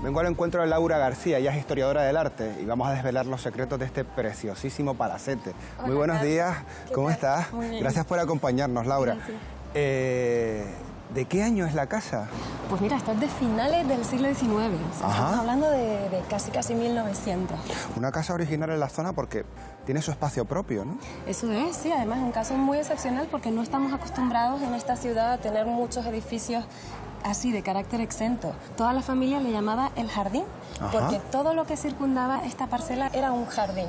Vengo al encuentro de Laura García, ella es historiadora del arte y vamos a desvelar los secretos de este preciosísimo palacete. Hola, muy buenos días, ¿cómo estás? Muy bien. Gracias por acompañarnos, Laura. Gracias. ¿De qué año es la casa? Pues mira, esto es de finales del siglo XIX, o sea, Ajá. estamos hablando de casi 1900. Una casa original en la zona porque tiene su espacio propio, ¿no? Eso es, sí, además es un caso muy excepcional porque no estamos acostumbrados en esta ciudad a tener muchos edificios así, de carácter exento. Toda la familia le llamaba el jardín, Ajá. porque todo lo que circundaba esta parcela era un jardín.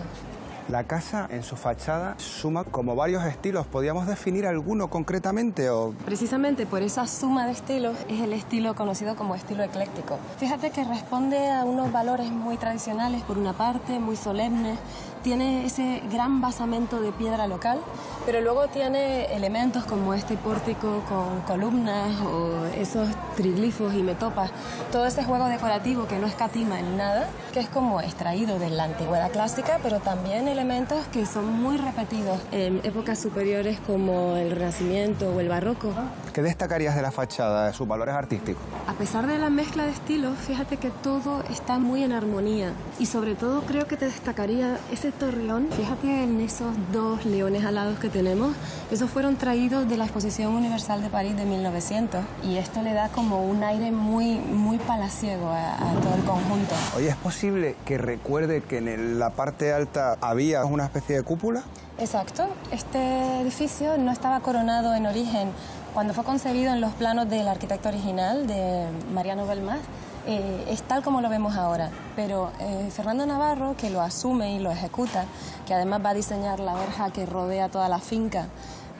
La casa en su fachada suma como varios estilos. ¿Podríamos definir alguno concretamente o...? Precisamente por esa suma de estilos es el estilo conocido como estilo ecléctico. Fíjate que responde a unos valores muy tradicionales, por una parte, muy solemnes. Tiene ese gran basamento de piedra local, pero luego tiene elementos como este pórtico con columnas o esos triglifos y metopas. Todo ese juego decorativo que no escatima en nada, que es como extraído de la antigüedad clásica, pero también elementos que son muy repetidos en épocas superiores como el Renacimiento o el Barroco. ¿Qué destacarías de la fachada, de sus valores artísticos? A pesar de la mezcla de estilos, fíjate que todo está muy en armonía y sobre todo creo que te destacaría ese torreón. Fíjate en esos dos leones alados que tenemos, esos fueron traídos de la Exposición Universal de París de 1900 y esto le da como un aire muy palaciego a todo el conjunto. Oye, ¿es posible que recuerde que en la parte alta había una especie de cúpula? Exacto. Este edificio no estaba coronado en origen. Cuando fue concebido en los planos del arquitecto original, de Mariano Belmaz, es tal como lo vemos ahora. Pero Fernando Navarro, que lo asume y lo ejecuta, que además va a diseñar la verja que rodea toda la finca,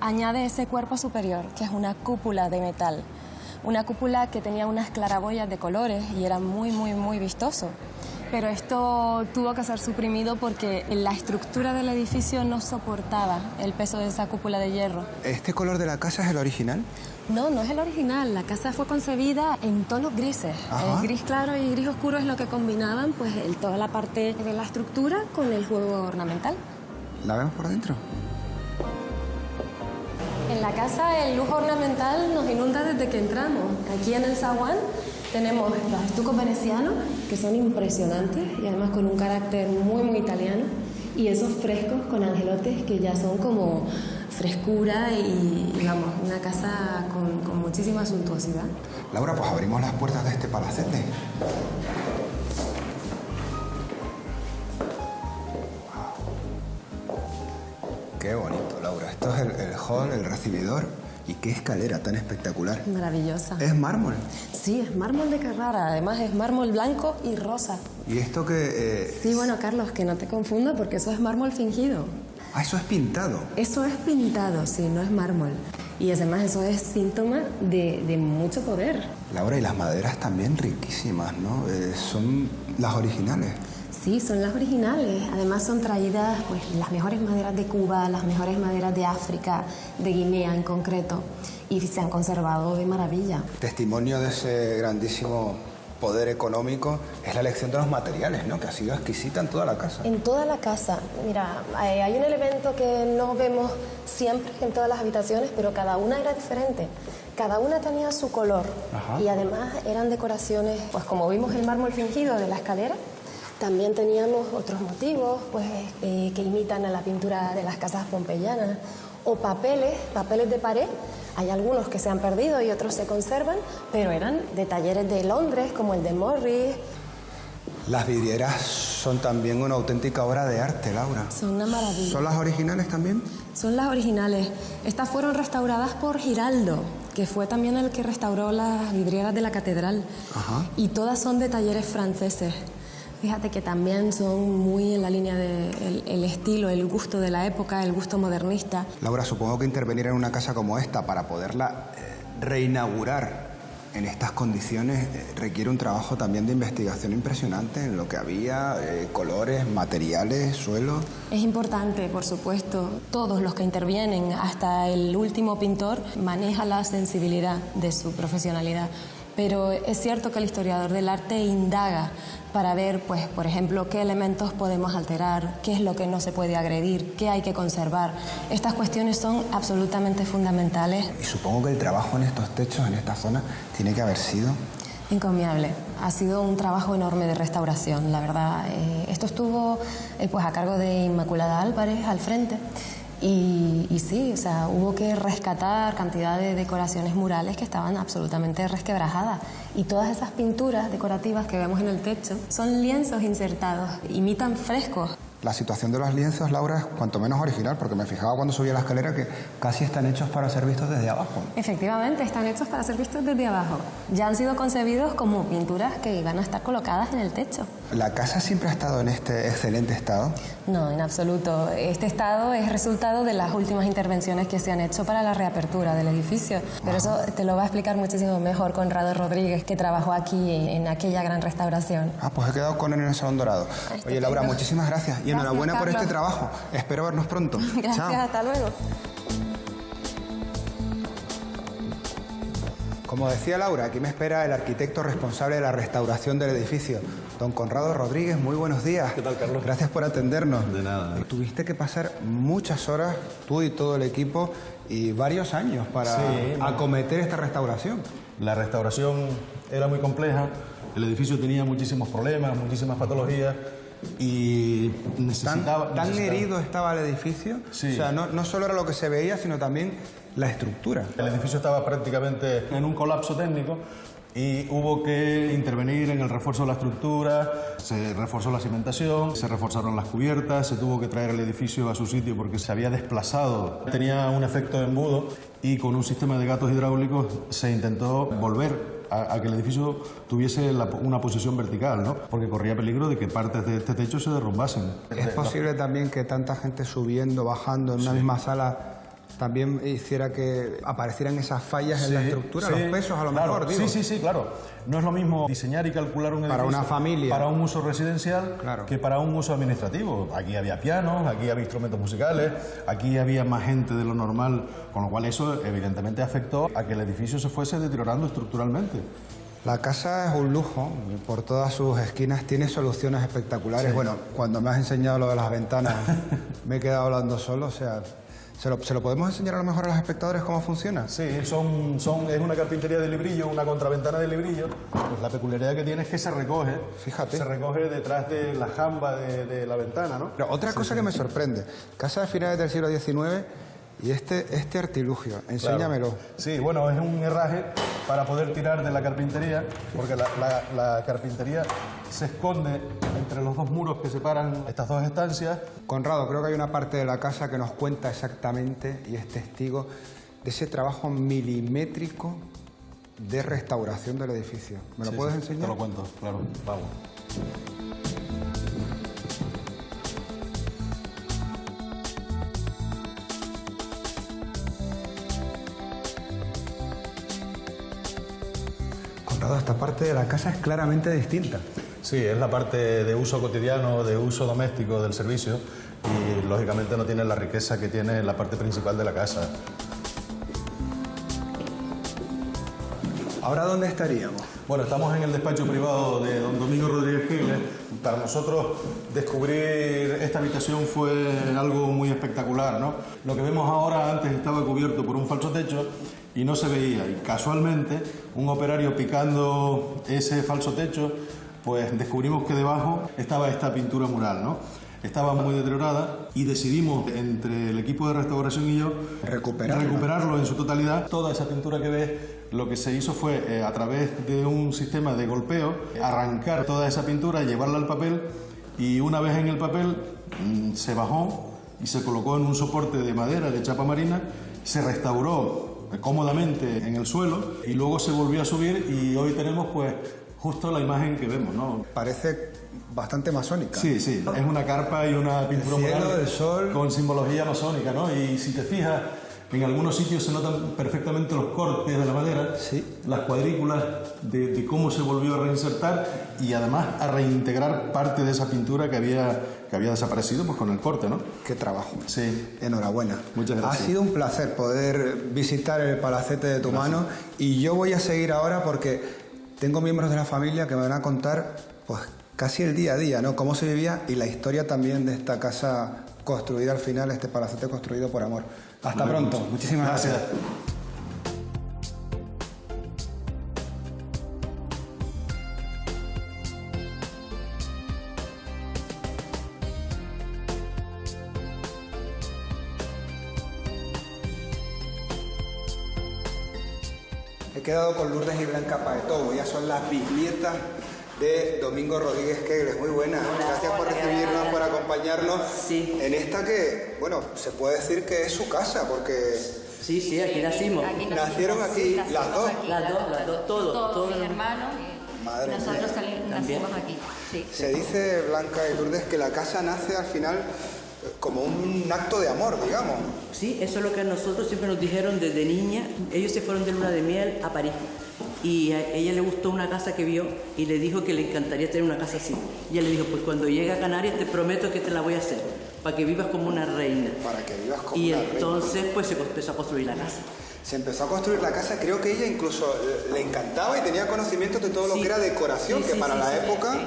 añade ese cuerpo superior, que es una cúpula de metal. Una cúpula que tenía unas claraboyas de colores y era muy vistoso. Pero esto tuvo que ser suprimido porque la estructura del edificio no soportaba el peso de esa cúpula de hierro. ¿Este color de la casa es el original? No, no es el original. La casa fue concebida en tonos grises. Gris claro y gris oscuro es lo que combinaban pues toda la parte de la estructura con el juego ornamental. ¿La vemos por dentro? En la casa el lujo ornamental nos inunda desde que entramos. Aquí en el zaguán tenemos los estucos venecianos, que son impresionantes y además con un carácter muy italiano, y esos frescos con angelotes que ya son como frescura y vamos, una casa con muchísima suntuosidad. Laura, pues abrimos las puertas de este palacete. Qué bonito, Laura. Esto es el hall, el recibidor. Y qué escalera tan espectacular. Maravillosa. ¿Es mármol? Sí, es mármol de Carrara. Además es mármol blanco y rosa. ¿Y esto que...? Sí, bueno, Carlos, que no te confunda porque eso es mármol fingido. Ah, eso es pintado. Eso es pintado, sí, no es mármol. Y además eso es síntoma de mucho poder. Laura, y las maderas también riquísimas, ¿no? Son las originales. Sí, son las originales. Además son traídas pues, las mejores maderas de Cuba, las mejores maderas de África, de Guinea en concreto, y se han conservado de maravilla. Testimonio de ese grandísimo poder económico es la elección de los materiales, ¿no? Que ha sido exquisita en toda la casa. En toda la casa. Mira, hay un elemento que no vemos siempre en todas las habitaciones, pero cada una era diferente. Cada una tenía su color. Ajá. Y además eran decoraciones, pues como vimos el mármol fingido de la escalera, también teníamos otros motivos, pues que imitan a la pintura de las casas pompeyanas, o papeles de pared. Hay algunos que se han perdido y otros se conservan, pero eran de talleres de Londres, como el de Morris. Las vidrieras son también una auténtica obra de arte, Laura. Son una maravilla. ¿Son las originales también? Son las originales. Estas fueron restauradas por Giraldo, que fue también el que restauró las vidrieras de la catedral. Ajá. Y todas son de talleres franceses. Fíjate que también son muy en la línea del estilo, el gusto de la época, el gusto modernista. Laura, supongo que intervenir en una casa como esta para poderla reinaugurar en estas condiciones requiere un trabajo también de investigación impresionante en lo que había, colores, materiales, suelo. Es importante, por supuesto. Todos los que intervienen, hasta el último pintor, maneja la sensibilidad de su profesionalidad. Pero es cierto que el historiador del arte indaga para ver, pues, por ejemplo, qué elementos podemos alterar, qué es lo que no se puede agredir, qué hay que conservar. Estas cuestiones son absolutamente fundamentales. Y supongo que el trabajo en estos techos, en esta zona, tiene que haber sido... encomiable. Ha sido un trabajo enorme de restauración, la verdad. Esto estuvo pues a cargo de Inmaculada Álvarez al frente. Y sí, o sea, hubo que rescatar cantidad de decoraciones murales que estaban absolutamente resquebrajadas. Y todas esas pinturas decorativas que vemos en el techo son lienzos insertados, imitan frescos. La situación de los lienzos, Laura, es cuanto menos original, porque me fijaba cuando subía la escalera que casi están hechos para ser vistos desde abajo. Efectivamente, están hechos para ser vistos desde abajo. Ya han sido concebidos como pinturas que iban a estar colocadas en el techo. ¿La casa siempre ha estado en este excelente estado? No, en absoluto. Este estado es resultado de las últimas intervenciones que se han hecho para la reapertura del edificio. Pero eso te lo va a explicar muchísimo mejor Conrado Rodríguez, que trabajó aquí en aquella gran restauración. Ah, pues he quedado con él en el Salón Dorado. Oye, Laura, muchísimas gracias. Y enhorabuena por este trabajo. Espero vernos pronto. Gracias, chao. Hasta luego. Como decía Laura, aquí me espera el arquitecto responsable de la restauración del edificio, don Conrado Rodríguez. Muy buenos días. ¿Qué tal, Carlos? Gracias por atendernos. De nada. Tuviste que pasar muchas horas, tú y todo el equipo, y varios años para acometer esta restauración. La restauración era muy compleja, el edificio tenía muchísimos problemas, muchísimas patologías, y necesitaba... ¿Tan herido estaba el edificio? Sí. O sea, no solo era lo que se veía, sino también la estructura. El edificio estaba prácticamente en un colapso técnico y hubo que intervenir en el refuerzo de la estructura, se reforzó la cimentación, se reforzaron las cubiertas, se tuvo que traer el edificio a su sitio porque se había desplazado. Tenía un efecto de embudo y con un sistema de gatos hidráulicos se intentó volver a que el edificio tuviese una posición vertical, ¿no? Porque corría peligro de que partes de este techo se derrumbasen. ¿Es posible también que tanta gente subiendo, bajando en una misma sala también hiciera que aparecieran esas fallas en la estructura, los pesos a lo mejor, digo? Sí, claro. No es lo mismo diseñar y calcular un edificio para una familia, para un uso residencial, que para un uso administrativo. Aquí había pianos, aquí había instrumentos musicales, aquí había más gente de lo normal, con lo cual eso evidentemente afectó a que el edificio se fuese deteriorando estructuralmente. La casa es un lujo, por todas sus esquinas tiene soluciones espectaculares. Sí. Bueno, cuando me has enseñado lo de las ventanas me he quedado hablando solo, o sea... ¿Se lo podemos enseñar a lo mejor a los espectadores cómo funciona? Sí, es una carpintería de librillo, una contraventana de librillo. Pues la peculiaridad que tiene es que se recoge. Fíjate. Se recoge detrás de la jamba de la ventana, ¿no? Pero otra cosa que me sorprende, casa de finales del siglo XIX y este artilugio, enséñamelo. Claro. Sí, bueno, es un herraje para poder tirar de la carpintería, porque la carpintería se esconde entre los dos muros que separan estas dos estancias. Conrado, creo que hay una parte de la casa que nos cuenta exactamente y es testigo de ese trabajo milimétrico de restauración del edificio. ¿Me lo puedes enseñar? Te lo cuento, claro. Vamos. Esta parte de la casa es claramente distinta. Sí, es la parte de uso cotidiano, de uso doméstico del servicio y lógicamente no tiene la riqueza que tiene la parte principal de la casa. ¿Ahora dónde estaríamos? Bueno, estamos en el despacho privado de don Domingo Rodríguez Giles. Para nosotros descubrir esta habitación fue algo muy espectacular, ¿no? Lo que vemos ahora antes estaba cubierto por un falso techo y no se veía. Y casualmente, un operario picando ese falso techo, pues descubrimos que debajo estaba esta pintura mural, ¿no? Estaba muy deteriorada y decidimos entre el equipo de restauración y yo recuperarlo en su totalidad. Toda esa pintura que ves, lo que se hizo fue a través de un sistema de golpeo arrancar toda esa pintura, llevarla al papel y una vez en el papel se bajó y se colocó en un soporte de madera de chapa marina, se restauró cómodamente en el suelo y luego se volvió a subir y hoy tenemos pues justo la imagen que vemos, ¿no? Parece bastante masónica. Sí, sí, es una carpa y una pintura mural del sol con simbología masónica, ¿no? Y si te fijas, en algunos sitios se notan perfectamente los cortes de la madera, las cuadrículas de cómo se volvió a reinsertar y además a reintegrar parte de esa pintura que había desaparecido pues con el corte, ¿no? Qué trabajo. Sí. Enhorabuena. Muchas gracias. Ha sido un placer poder visitar el palacete de tu mano y yo voy a seguir ahora porque tengo miembros de la familia que me van a contar pues casi el día a día, ¿no? Cómo se vivía y la historia también de esta casa construida al final, este palacete construido por amor. Hasta pronto. Muchísimas gracias. He quedado con Lourdes y Blanca Paetobo. Ellas son las bisnietas de Domingo Rodríguez Giles. Muy buenas. Gracias por recibirnos, por acompañarnos en esta que, bueno, se puede decir que es su casa porque... Sí, sí, aquí nacimos. ¿Nacieron aquí las dos? Las dos, todos mis hermanos. Madre mía. Nosotros nacimos aquí. Sí. Se dice, Blanca y Lourdes, que la casa nace al final como un acto de amor, digamos. Sí, eso es lo que a nosotros siempre nos dijeron desde niña. Ellos se fueron de luna de miel a París y a ella le gustó una casa que vio y le dijo que le encantaría tener una casa así. Y ella le dijo, pues cuando llegue a Canarias te prometo que te la voy a hacer, para que vivas como una reina. Para que vivas como una reina. Y entonces pues se empezó a construir la casa. Se empezó a construir la casa, creo que ella incluso le encantaba y tenía conocimientos de todo lo que era decoración, que para la época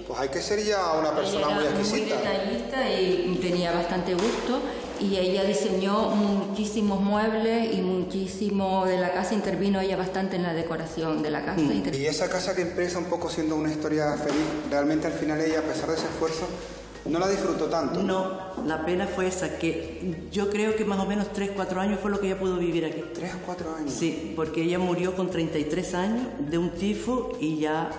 pues hay que ser ya una persona muy exquisita. Muy detallista y tenía bastante gusto y ella diseñó muchísimos muebles y muchísimo de la casa, intervino ella bastante en la decoración de la casa. Y esa casa que empieza un poco siendo una historia feliz, realmente al final ella, a pesar de ese esfuerzo, no la disfrutó tanto. No, la pena fue esa, que yo creo que más o menos 3-4 años fue lo que ella pudo vivir aquí. 3-4 años. Sí, porque ella murió con 33 años de un tifo y ya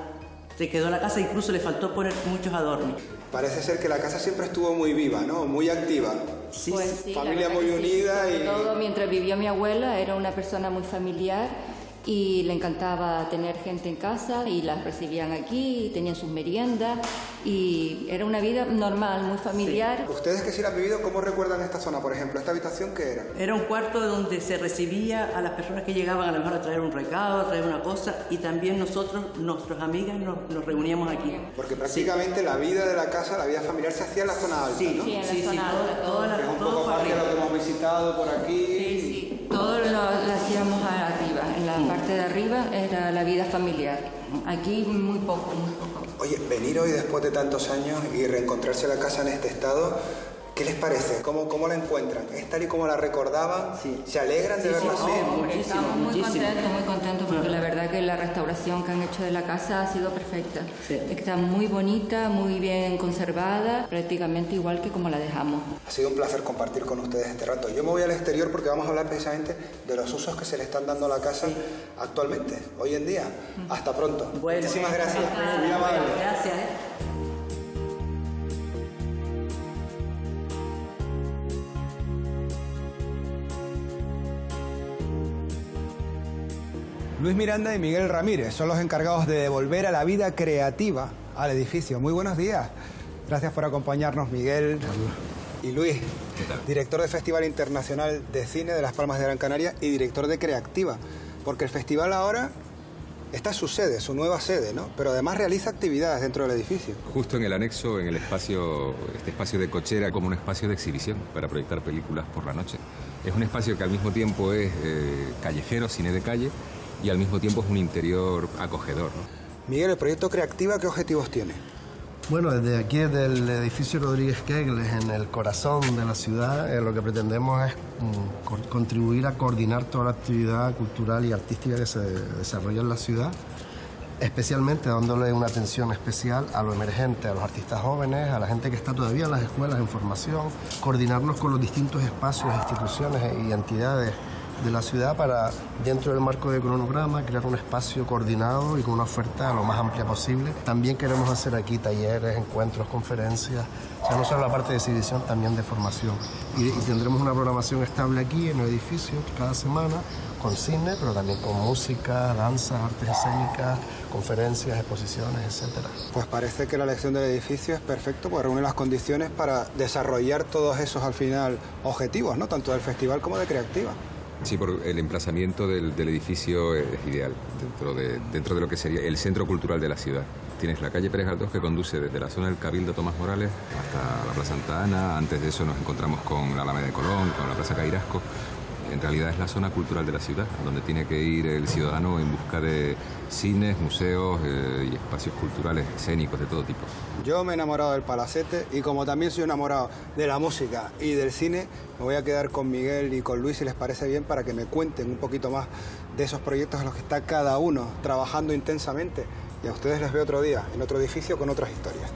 se quedó la casa, incluso le faltó poner muchos adornos. Parece ser que la casa siempre estuvo muy viva, ¿no? Muy activa. Sí, pues sí, familia muy unida y... Todo mientras vivió mi abuela, era una persona muy familiar y le encantaba tener gente en casa y las recibían aquí, y tenían sus meriendas y era una vida normal, muy familiar. Sí. Ustedes que sí la han vivido, ¿cómo recuerdan esta zona, por ejemplo? ¿Esta habitación qué era? Era un cuarto donde se recibía a las personas que llegaban a lo mejor a traer un recado, a traer una cosa y también nosotros, nuestras amigas, nos reuníamos aquí. Porque prácticamente la vida de la casa, la vida familiar se hacía en la zona alta, ¿no? Sí, en la zona alta. Que es un poco parte de lo que hemos visitado por aquí. Sí, todo lo hacíamos arriba, en la parte de arriba era la vida familiar. Aquí muy poco. Oye, venir hoy después de tantos años y reencontrarse la casa en este estado, ¿qué les parece? ¿Cómo la encuentran? ¿Es tal y como la recordaban? ¿Se alegran de verla así? Estamos muy contentos porque la verdad que la restauración que han hecho de la casa ha sido perfecta. Está muy bonita, muy bien conservada, prácticamente igual que como la dejamos. Ha sido un placer compartir con ustedes este rato. Yo me voy al exterior porque vamos a hablar precisamente de los usos que se le están dando a la casa actualmente, hoy en día. Hasta pronto. Bueno, muchísimas gracias. Muy amable. Gracias. Luis Miranda y Miguel Ramírez son los encargados de devolver a la vida creativa al edificio. Muy buenos días. Gracias por acompañarnos, Miguel. Y Luis, director del Festival Internacional de Cine de Las Palmas de Gran Canaria y director de Creactiva. Porque el festival ahora, esta es su sede, su nueva sede, ¿no? Pero además realiza actividades dentro del edificio. Justo en el anexo, en el espacio, este espacio de cochera, como un espacio de exhibición para proyectar películas por la noche. Es un espacio que al mismo tiempo es callejero, cine de calle, y al mismo tiempo es un interior acogedor, ¿no? Miguel, ¿el proyecto Creactiva qué objetivos tiene? Bueno, desde aquí, desde el edificio Rodríguez Kegles, en el corazón de la ciudad, lo que pretendemos es contribuir a coordinar toda la actividad cultural y artística que se desarrolla en la ciudad, especialmente dándole una atención especial a lo emergente, a los artistas jóvenes, a la gente que está todavía en las escuelas en formación, coordinarnos con los distintos espacios, instituciones y entidades de la ciudad para, dentro del marco de cronograma, crear un espacio coordinado y con una oferta lo más amplia posible. También queremos hacer aquí talleres, encuentros, conferencias, o sea, no solo la parte de exhibición, también de formación. Y tendremos una programación estable aquí en el edificio cada semana, con cine, pero también con música, danza, artes escénicas, conferencias, exposiciones, etc. Pues parece que la elección del edificio es perfecto, porque reúne las condiciones para desarrollar todos esos, al final, objetivos, ¿no? Tanto del festival como de Creactiva. Sí, por el emplazamiento del edificio es ideal, dentro de lo que sería el centro cultural de la ciudad. Tienes la calle Pérez Galdós, que conduce desde la zona del Cabildo Tomás Morales hasta la Plaza Santa Ana. Antes de eso nos encontramos con la Alameda de Colón, con la Plaza Cairasco. En realidad es la zona cultural de la ciudad, donde tiene que ir el ciudadano en busca de cines, museos y espacios culturales escénicos de todo tipo. Yo me he enamorado del Palacete y como también soy enamorado de la música y del cine, me voy a quedar con Miguel y con Luis, si les parece bien, para que me cuenten un poquito más de esos proyectos en los que está cada uno trabajando intensamente. Y a ustedes les veo otro día, en otro edificio, con otras historias.